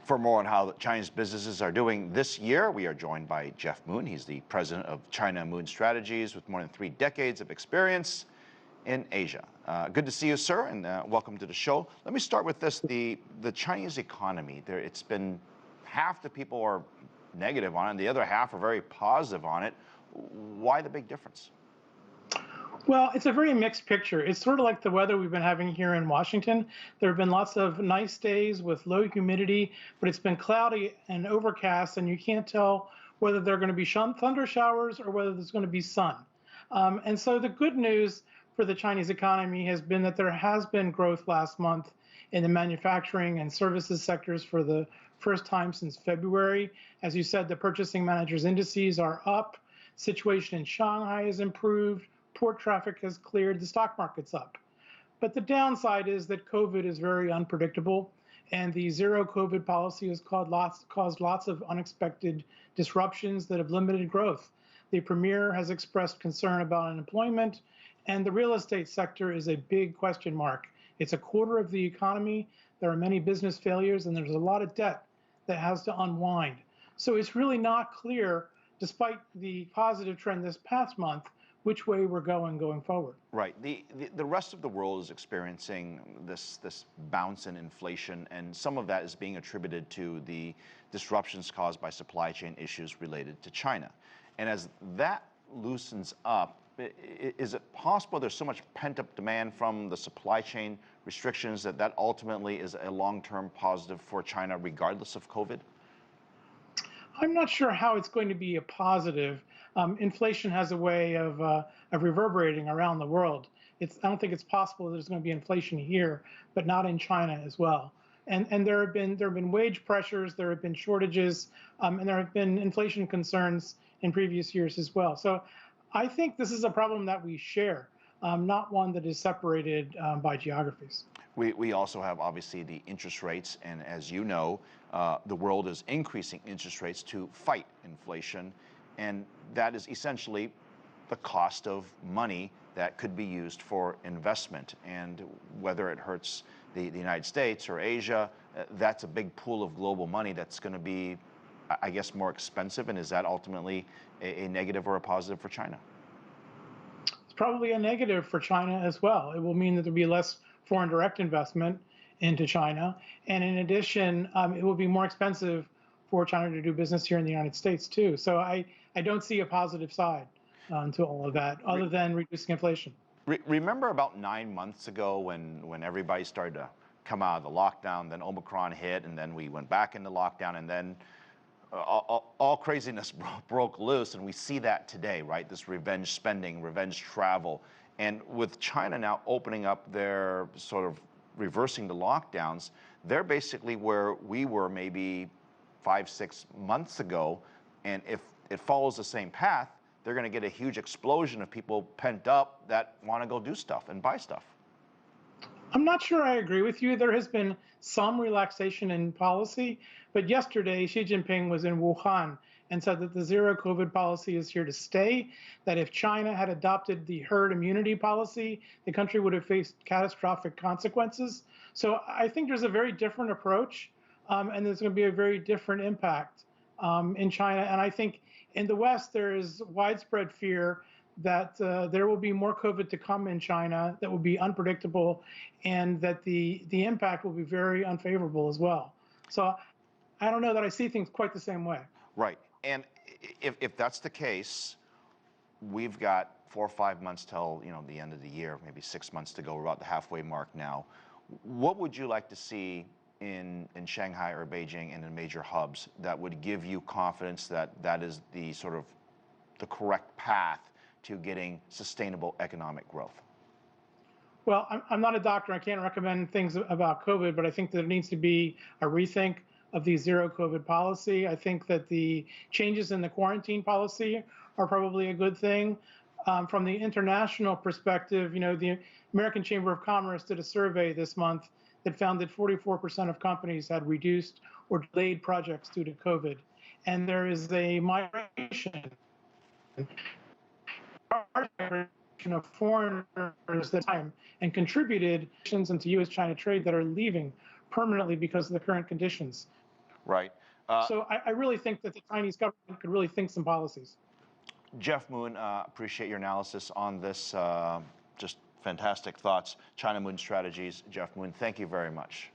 For more on how Chinese businesses are doing this year, we are joined by Jeff Moon. He's the president of China Moon Strategies with more than 3 decades of experience in Asia. Good to see you, sir, and welcome to the show. Let me start with this. The Chinese economy, it's been half the people are negative on it, and the other half are very positive on it. Why the big difference? Well, it's a very mixed picture. It's sort of like the weather we've been having here in Washington. There have been lots of nice days with low humidity, but it's been cloudy and overcast, and you can't tell whether they're going to be thunder showers or whether there's going to be sun. And so the good news for the Chinese economy has been that there has been growth last month in the manufacturing and services sectors for the first time since February. As you said, the purchasing managers' indices are up. Situation in Shanghai has improved. Port traffic has cleared, the stock market's up. But the downside is that COVID is very unpredictable, and the zero COVID policy has caused lots of unexpected disruptions that have limited growth. The premier has expressed concern about unemployment, and the real estate sector is a big question mark. It's a quarter of the economy. There are many business failures, and there's a lot of debt that has to unwind. So it's really not clear, despite the positive trend this past month, which way we're going forward. Right. The rest of the world is experiencing this bounce in inflation, and some of that is being attributed to the disruptions caused by supply chain issues related to China. And as that loosens up, is it possible there's so much pent-up demand from the supply chain restrictions that ultimately is a long-term positive for China regardless of COVID? I'm not sure how it's going to be a positive. Inflation has a way of reverberating around the world. I don't think it's possible that there's going to be inflation here, but not in China as well. And there have been wage pressures, there have been shortages, and there have been inflation concerns in previous years as well. So I think this is a problem that we share, not one that is separated by geographies. We also have obviously the interest rates, and as you know, the world is increasing interest rates to fight inflation, and that is essentially the cost of money that could be used for investment. And whether it hurts the United States or Asia, that's a big pool of global money that's going to be, I guess, more expensive. And is that ultimately a negative or a positive for China? It's probably a negative for China as well. It will mean that there'll be less foreign direct investment into China. And in addition, it will be more expensive for China to do business here in the United States too. So I don't see a positive side to all of that other than reducing inflation. Remember about 9 months ago when everybody started to come out of the lockdown, then Omicron hit, and then we went back into lockdown, and then all craziness broke loose, and we see that today, right? This revenge spending, revenge travel. And with China now opening up their sort of reversing the lockdowns, they're basically where we were maybe 5-6 months ago. And if it follows the same path, they're going to get a huge explosion of people pent up that want to go do stuff and buy stuff. I'm not sure I agree with you. There has been some relaxation in policy, but yesterday Xi Jinping was in Wuhan and said that the zero COVID policy is here to stay, that if China had adopted the herd immunity policy, the country would have faced catastrophic consequences. So I think there's a very different approach, and there's going to be a very different impact in China. And I think in the West, there is widespread fear that there will be more COVID to come in China that will be unpredictable, and that the impact will be very unfavorable as well. So I don't know that I see things quite the same way. Right. And if that's the case, we've got 4 or 5 months till the end of the year, maybe 6 months to go. We're about the halfway mark now. What would you like to see in Shanghai or Beijing and in major hubs that would give you confidence that that is the sort of the correct path to getting sustainable economic growth? Well, I'm not a doctor. I can't recommend things about COVID, but I think there needs to be a rethink of the zero COVID policy. I think that the changes in the quarantine policy are probably a good thing. From the international perspective, the American Chamber of Commerce did a survey this month that found that 44% of companies had reduced or delayed projects due to COVID. And there is a migration of foreigners that time and contributed into U.S.-China trade that are leaving permanently because of the current conditions. Right. So I really think that the Chinese government could really think some policies. Jeff Moon, appreciate your analysis on this. Just fantastic thoughts. China Moon Strategies, Jeff Moon, thank you very much.